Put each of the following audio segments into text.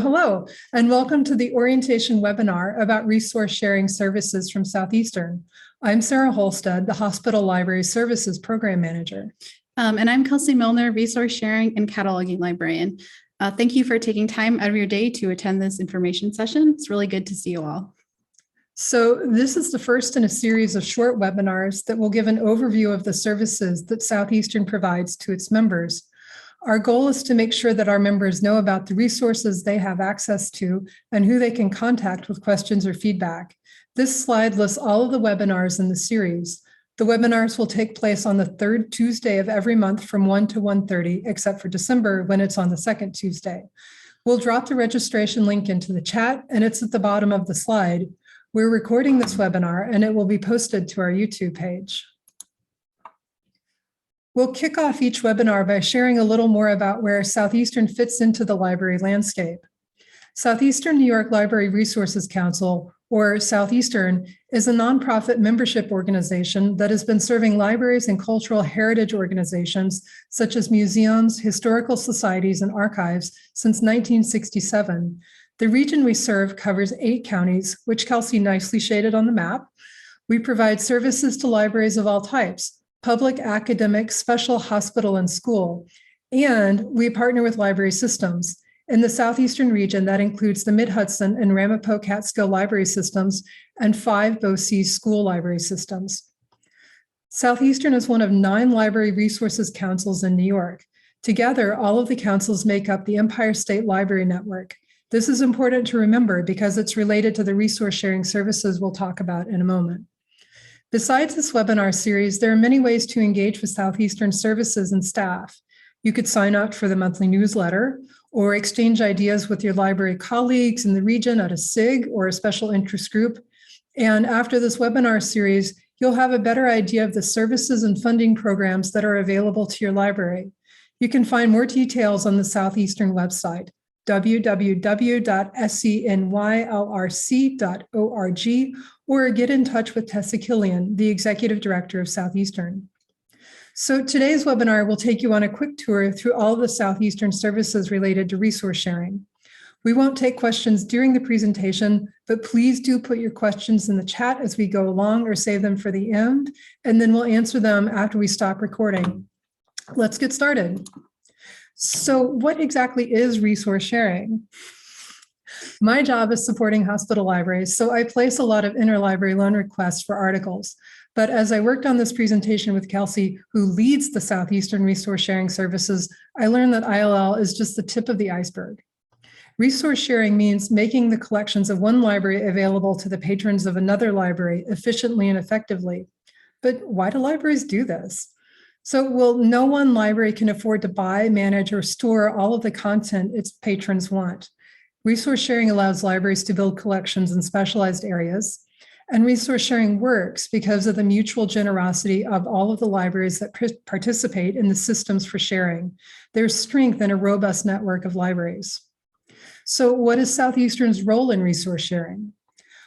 Hello, and welcome to the orientation webinar about resource sharing services from Southeastern. I'm Sarah Holsted, the Hospital Library Services Program Manager. And I'm Kelsey Milner, Resource Sharing and Cataloging Librarian. Thank you for taking time out of your day to attend this information session. It's really good to see you all. So this is the first in a series of short webinars that will give an overview of the services that Southeastern provides to its members. Our goal is to make sure that our members know about the resources they have access to and who they can contact with questions or feedback. This slide lists all of the webinars in the series. The webinars will take place on the third Tuesday of every month from 1 to 1:30, except for December when it's on the second Tuesday. We'll drop the registration link into the chat, and it's at the bottom of the slide. We're recording this webinar, and it will be posted to our YouTube page. We'll kick off each webinar by sharing a little more about where Southeastern fits into the library landscape. Southeastern New York Library Resources Council, or Southeastern, is a nonprofit membership organization that has been serving libraries and cultural heritage organizations such as museums, historical societies, and archives since 1967. The region we serve covers 8 counties, which Kelsey nicely shaded on the map. We provide services to libraries of all types: public, academic, special, hospital, and school. And we partner with library systems. In the Southeastern region, that includes the Mid-Hudson and Ramapo Catskill library systems and 5 BOCES school library systems. Southeastern is one of 9 library resources councils in New York. Together, all of the councils make up the Empire State Library Network. This is important to remember because it's related to the resource sharing services we'll talk about in a moment. Besides this webinar series, there are many ways to engage with Southeastern services and staff. You could sign up for the monthly newsletter or exchange ideas with your library colleagues in the region at a SIG or a special interest group. And after this webinar series, you'll have a better idea of the services and funding programs that are available to your library. You can find more details on the Southeastern website, www.senylrc.org, or get in touch with Tessa Killian, the Executive Director of Southeastern. So today's webinar will take you on a quick tour through all of the Southeastern services related to resource sharing. We won't take questions during the presentation, but please do put your questions in the chat as we go along or save them for the end, and then we'll answer them after we stop recording. Let's get started. So what exactly is resource sharing? My job is supporting hospital libraries, so I place a lot of interlibrary loan requests for articles. But as I worked on this presentation with Kelsey, who leads the Southeastern Resource Sharing Services, I learned that ILL is just the tip of the iceberg. Resource sharing means making the collections of one library available to the patrons of another library efficiently and effectively. But why do libraries do this? So, well, no one library can afford to buy, manage, or store all of the content its patrons want. Resource sharing allows libraries to build collections in specialized areas, and resource sharing works because of the mutual generosity of all of the libraries that participate in the systems for sharing. There's strength in a robust network of libraries. So what is Southeastern's role in resource sharing?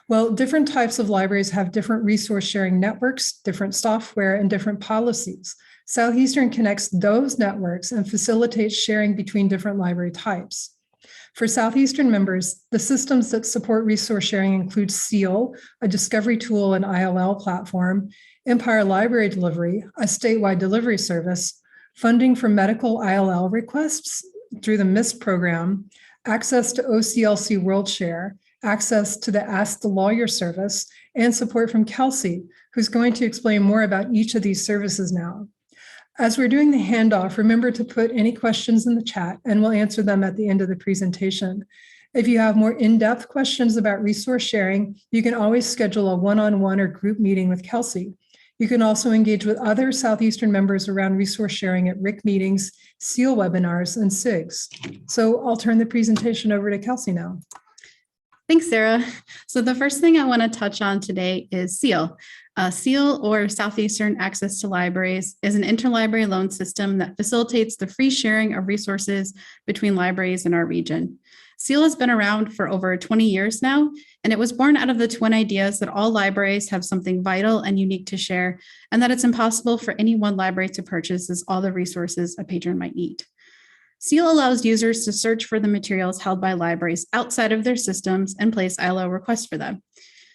Well, different types of libraries have different resource sharing networks, different software, and different policies. Southeastern connects those networks and facilitates sharing between different library types. For Southeastern members, the systems that support resource sharing include SEAL, a discovery tool and ILL platform, Empire Library Delivery, a statewide delivery service, funding for medical ILL requests through the MISP program, access to OCLC Worldshare, access to the Ask the Lawyer service, and support from Kelsey, who's going to explain more about each of these services now. As we're doing the handoff, remember to put any questions in the chat and we'll answer them at the end of the presentation. If you have more in-depth questions about resource sharing, you can always schedule a one-on-one or group meeting with Kelsey. You can also engage with other Southeastern members around resource sharing at RIC meetings, SEAL webinars, and SIGs. So I'll turn the presentation over to Kelsey now. Thanks, Sarah. So the first thing I want to touch on today is SEAL. SEAL, or Southeastern Access to Libraries, is an interlibrary loan system that facilitates the free sharing of resources between libraries in our region. SEAL has been around for over 20 years now, and it was born out of the twin ideas that all libraries have something vital and unique to share, and that it's impossible for any one library to purchase all the resources a patron might need. SEAL allows users to search for the materials held by libraries outside of their systems and place ILO requests for them.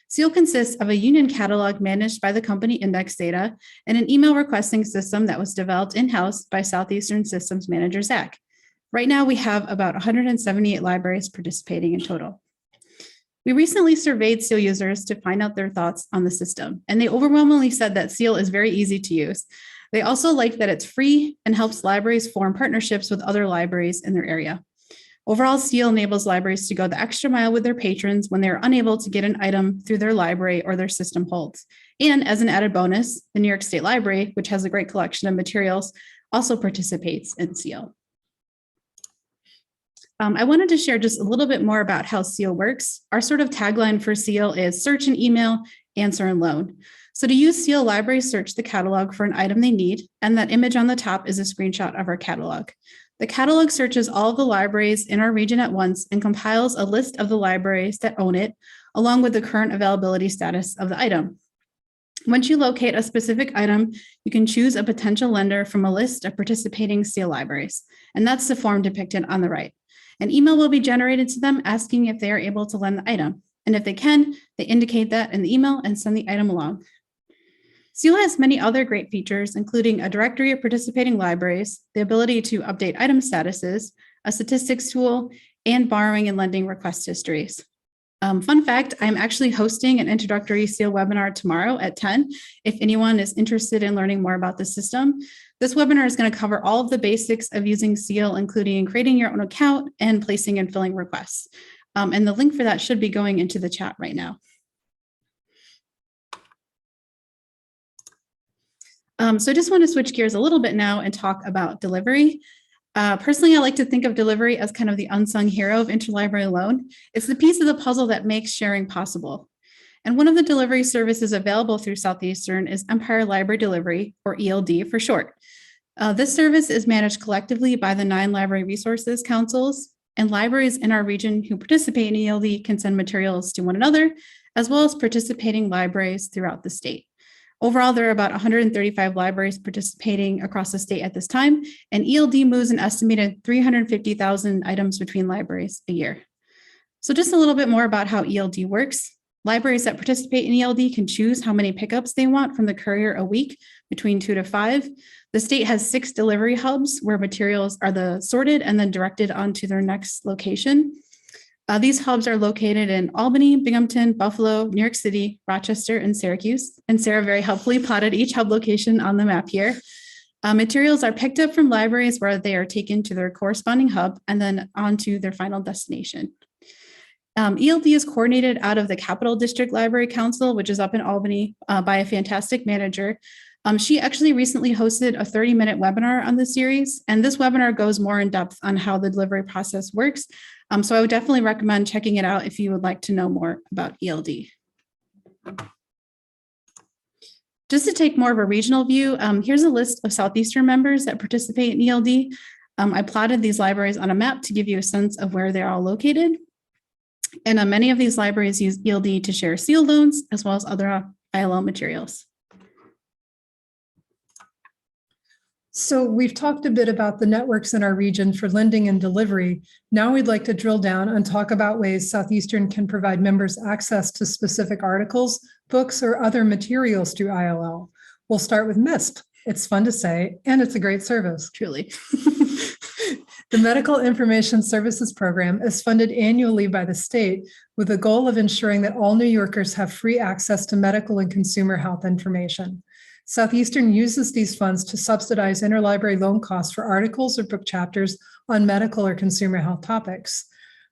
SEAL consists of a union catalog managed by the company Index Data and an email requesting system that was developed in-house by Southeastern Systems Manager Zach. Right now, we have about 178 libraries participating in total. We recently surveyed SEAL users to find out their thoughts on the system, and they overwhelmingly said that SEAL is very easy to use. They also like that it's free and helps libraries form partnerships with other libraries in their area. Overall, SEAL enables libraries to go the extra mile with their patrons when they are unable to get an item through their library or their system holds. And as an added bonus, the New York State Library, which has a great collection of materials, also participates in SEAL. I wanted to share just a little bit more about how SEAL works. Our sort of tagline for SEAL is search and email, answer and loan. So to use SEAL, libraries search the catalog for an item they need, and that image on the top is a screenshot of our catalog. The catalog searches all of the libraries in our region at once and compiles a list of the libraries that own it, along with the current availability status of the item. Once you locate a specific item, you can choose a potential lender from a list of participating SEAL libraries, and that's the form depicted on the right. An email will be generated to them asking if they are able to lend the item, and if they can, they indicate that in the email and send the item along. SEAL has many other great features, including a directory of participating libraries, the ability to update item statuses, a statistics tool, and borrowing and lending request histories. Fun fact, I'm actually hosting an introductory SEAL webinar tomorrow at 10. If anyone is interested in learning more about the system, this webinar is going to cover all of the basics of using SEAL, including creating your own account and placing and filling requests. And the link for that should be going into the chat right now. So I just want to switch gears a little bit now and talk about delivery. Personally, I like to think of delivery as kind of the unsung hero of interlibrary loan. It's the piece of the puzzle that makes sharing possible. And one of the delivery services available through Southeastern is Empire Library Delivery, or ELD for short. This service is managed collectively by the 9 library resources councils, and libraries in our region who participate in ELD can send materials to one another, as well as participating libraries throughout the state. Overall, there are about 135 libraries participating across the state at this time, and ELD moves an estimated 350,000 items between libraries a year. So just a little bit more about how ELD works. Libraries that participate in ELD can choose how many pickups they want from the courier a week, between 2 to 5. The state has 6 delivery hubs where materials are sorted and then directed onto their next location. These hubs are located in Albany, Binghamton, Buffalo, New York City, Rochester, and Syracuse. And Sarah very helpfully plotted each hub location on the map here. Materials are picked up from libraries where they are taken to their corresponding hub and then onto their final destination. ELD is coordinated out of the Capital District Library Council, which is up in Albany, by a fantastic manager. She actually recently hosted a 30-minute webinar on this series, and this webinar goes more in depth on how the delivery process works. So I would definitely recommend checking it out if you would like to know more about ELD. Just to take more of a regional view, here's a list of Southeastern members that participate in ELD. I plotted these libraries on a map to give you a sense of where they're all located. And many of these libraries use ELD to share SEAL loans as well as other ILL materials. So we've talked a bit about the networks in our region for lending and delivery. Now we'd like to drill down and talk about ways Southeastern can provide members access to specific articles, books, or other materials through ILL. We'll start with MISP. It's fun to say, and it's a great service. Truly. The Medical Information Services Program is funded annually by the state with the goal of ensuring that all New Yorkers have free access to medical and consumer health information. Southeastern uses these funds to subsidize interlibrary loan costs for articles or book chapters on medical or consumer health topics.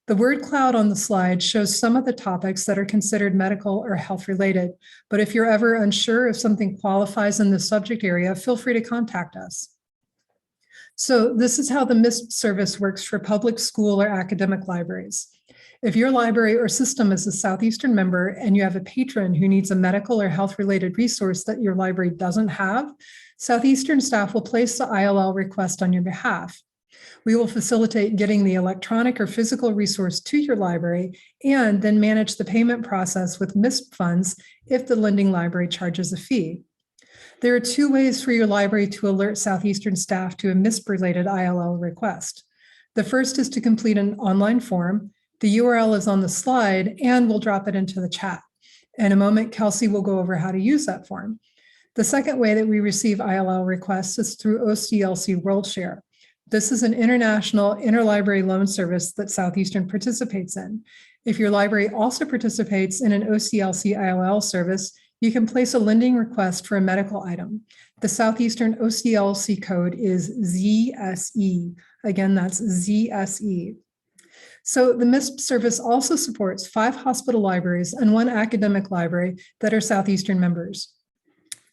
The word cloud on the slide shows some of the topics that are considered medical or health related, but if you're ever unsure if something qualifies in the subject area, feel free to contact us. So this is how the MISP service works for public school or academic libraries. If your library or system is a Southeastern member and you have a patron who needs a medical or health-related resource that your library doesn't have, Southeastern staff will place the ILL request on your behalf. We will facilitate getting the electronic or physical resource to your library and then manage the payment process with MISP funds if the lending library charges a fee. There are 2 ways for your library to alert Southeastern staff to a MISP-related ILL request. The first is to complete an online form. The URL is on the slide, and we'll drop it into the chat. In a moment, Kelsey will go over how to use that form. The second way that we receive ILL requests is through OCLC Worldshare. This is an international interlibrary loan service that Southeastern participates in. If your library also participates in an OCLC ILL service, you can place a lending request for a medical item. The Southeastern OCLC code is ZSE. Again, that's ZSE. So the MISP service also supports 5 hospital libraries and 1 academic library that are Southeastern members.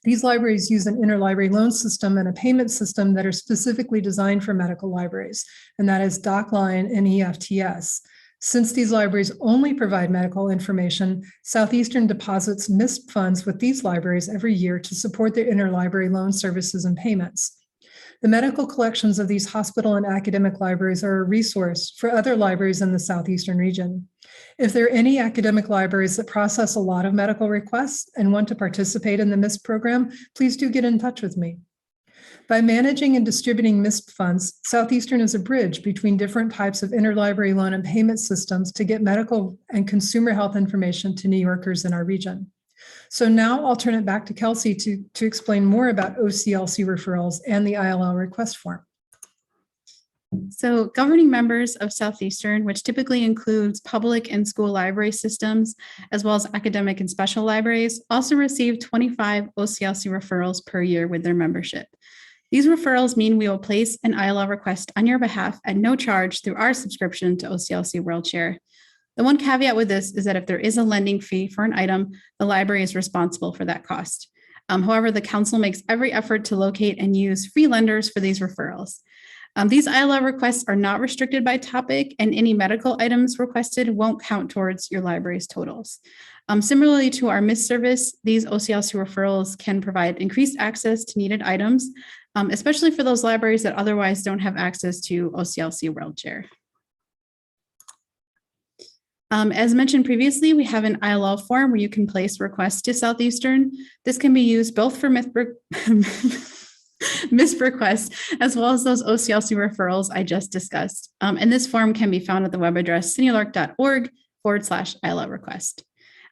These libraries use an interlibrary loan system and a payment system that are specifically designed for medical libraries, and that is DocLine and EFTS. Since these libraries only provide medical information, Southeastern deposits MISP funds with these libraries every year to support their interlibrary loan services and payments. The medical collections of these hospital and academic libraries are a resource for other libraries in the Southeastern region. If there are any academic libraries that process a lot of medical requests and want to participate in the MISP program, please do get in touch with me. By managing and distributing MISP funds, Southeastern is a bridge between different types of interlibrary loan and payment systems to get medical and consumer health information to New Yorkers in our region. So now I'll turn it back to Kelsey to explain more about OCLC referrals and the ILL request form. So governing members of Southeastern, which typically includes public and school library systems, as well as academic and special libraries, also receive 25 OCLC referrals per year with their membership. These referrals mean we will place an ILL request on your behalf at no charge through our subscription to OCLC Worldshare. The one caveat with this is that if there is a lending fee for an item, the library is responsible for that cost. However, the council makes every effort to locate and use free lenders for these referrals. These ILL requests are not restricted by topic, and any medical items requested won't count towards your library's totals. Similarly to our MISP service, these OCLC referrals can provide increased access to needed items, especially for those libraries that otherwise don't have access to OCLC Worldshare. As mentioned previously, we have an ILL form where you can place requests to Southeastern. This can be used both for MISP requests as well as those OCLC referrals I just discussed. And this form can be found at the web address cinelark.org/ILL request.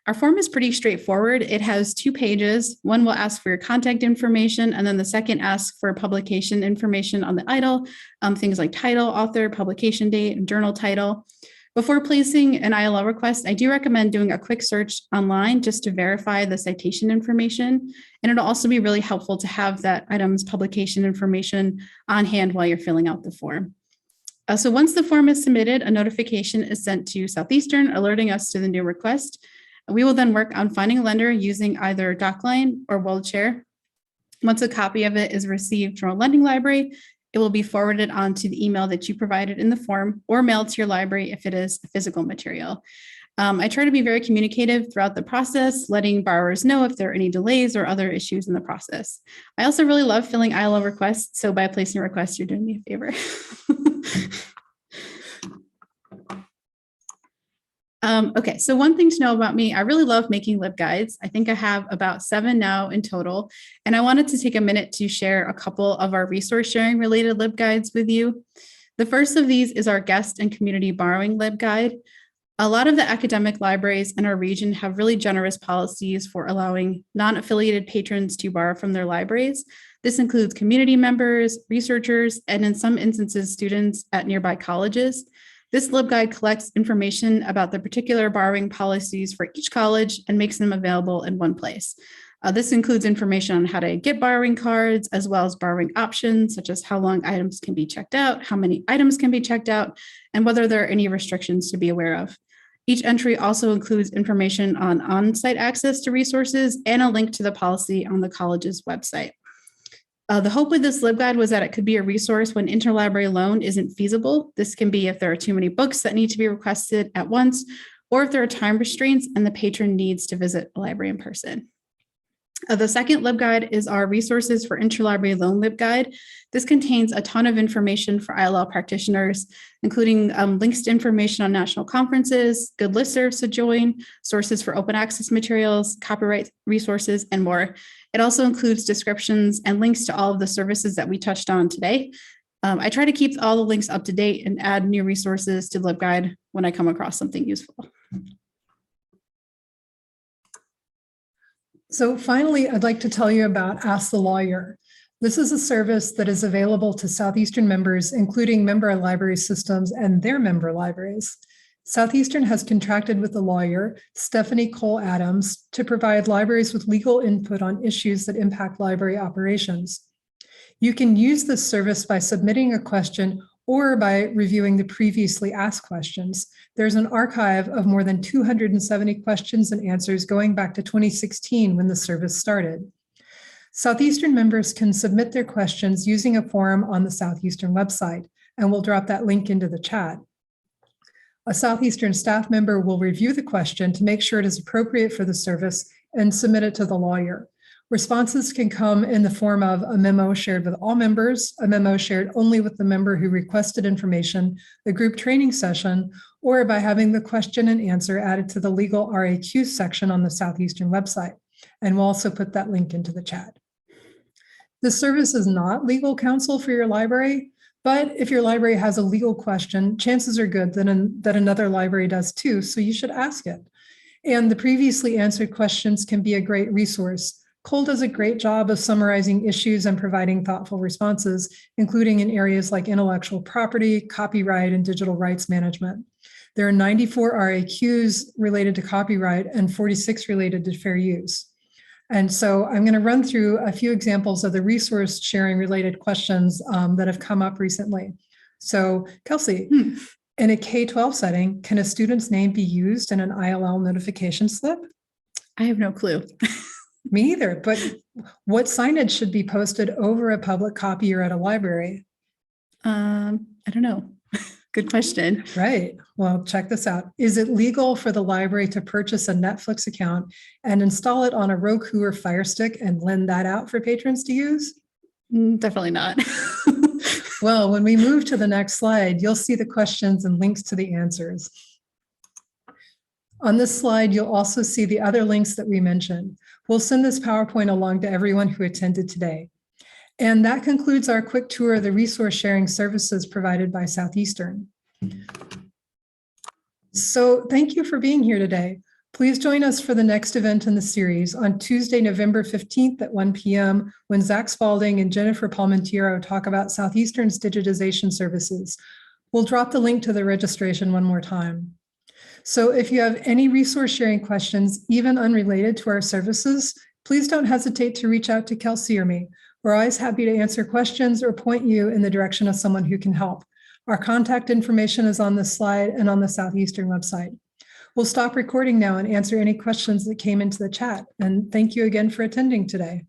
Our form is pretty straightforward. It has 2 pages. One will ask for your contact information, and then the second asks for publication information on the ILL, things like title, author, publication date, and journal title. Before placing an ILL request, I do recommend doing a quick search online just to verify the citation information. And it'll also be really helpful to have that item's publication information on hand while you're filling out the form. So once the form is submitted, a notification is sent to Southeastern alerting us to the new request. We will then work on finding a lender using either DocLine or Worldshare. Once a copy of it is received from a lending library, it will be forwarded on to the email that you provided in the form or mailed to your library if it is physical material. I try to be very communicative throughout the process, letting borrowers know if there are any delays or other issues in the process. I also really love filling ILL requests, so by placing a request, you're doing me a favor. Okay, so one thing to know about me, I really love making Libguides. I think I have about 7 now in total, and I wanted to take a minute to share a couple of our resource sharing related Libguides with you. The first of these is our guest and community borrowing Libguide. A lot of the academic libraries in our region have really generous policies for allowing non-affiliated patrons to borrow from their libraries. This includes community members, researchers, and in some instances, students at nearby colleges. This Libguide collects information about the particular borrowing policies for each college and makes them available in one place. This includes information on how to get borrowing cards, as well as borrowing options, such as how long items can be checked out, how many items can be checked out, and whether there are any restrictions to be aware of. Each entry also includes information on on-site access to resources and a link to the policy on the college's website. The hope with this Libguide was that it could be a resource when interlibrary loan isn't feasible. This can be if there are too many books that need to be requested at once, or if there are time restraints and the patron needs to visit a library in person. The second Libguide is our resources for interlibrary loan Libguide. This contains a ton of information for ILL practitioners, including links to information on national conferences, good listservs to join, sources for open access materials, copyright resources, and more. It also includes descriptions and links to all of the services that we touched on today. I try to keep all the links up to date and add new resources to Libguide when I come across something useful. So finally, I'd like to tell you about Ask the Lawyer. This is a service that is available to Southeastern members, including member library systems and their member libraries. Southeastern has contracted with the lawyer, Stephanie Cole Adams, to provide libraries with legal input on issues that impact library operations. You can use this service by submitting a question or by reviewing the previously asked questions. There's an archive of more than 270 questions and answers going back to 2016 when the service started. Southeastern members can submit their questions using a form on the Southeastern website, and we'll drop that link into the chat. A Southeastern staff member will review the question to make sure it is appropriate for the service and submit it to the lawyer. Responses can come in the form of a memo shared with all members, a memo shared only with the member who requested information, a group training session, or by having the question and answer added to the legal RAQ section on the Southeastern website. And we'll also put that link into the chat. This service is not legal counsel for your library, but if your library has a legal question, chances are good that another library does too, so you should ask it. And the previously answered questions can be a great resource. Cole does a great job of summarizing issues and providing thoughtful responses, including in areas like intellectual property, copyright, and digital rights management. There are 94 RAQs related to copyright and 46 related to fair use. And so I'm going to run through a few examples of the resource sharing related questions that have come up recently. So Kelsey, in a K-12 setting, can a student's name be used in an ILL notification slip? I have no clue. Me either, but what signage should be posted over a public copier at a library? I don't know. Good question. Right. Well, check this out. Is it legal for the library to purchase a Netflix account and install it on a Roku or Fire Stick and lend that out for patrons to use? Definitely not. Well, when we move to the next slide, you'll see the questions and links to the answers. On this slide, you'll also see the other links that we mentioned. We'll send this PowerPoint along to everyone who attended today. And that concludes our quick tour of the resource sharing services provided by Southeastern. So thank you for being here today. Please join us for the next event in the series on Tuesday, November 15th at 1 p.m. when Zach Spalding and Jennifer Palmentiero talk about Southeastern's digitization services. We'll drop the link to the registration one more time. So if you have any resource sharing questions, even unrelated to our services, please don't hesitate to reach out to Kelsey or me. We're always happy to answer questions or point you in the direction of someone who can help. Our contact information is on this slide and on the Southeastern website. We'll stop recording now and answer any questions that came into the chat. And thank you again for attending today.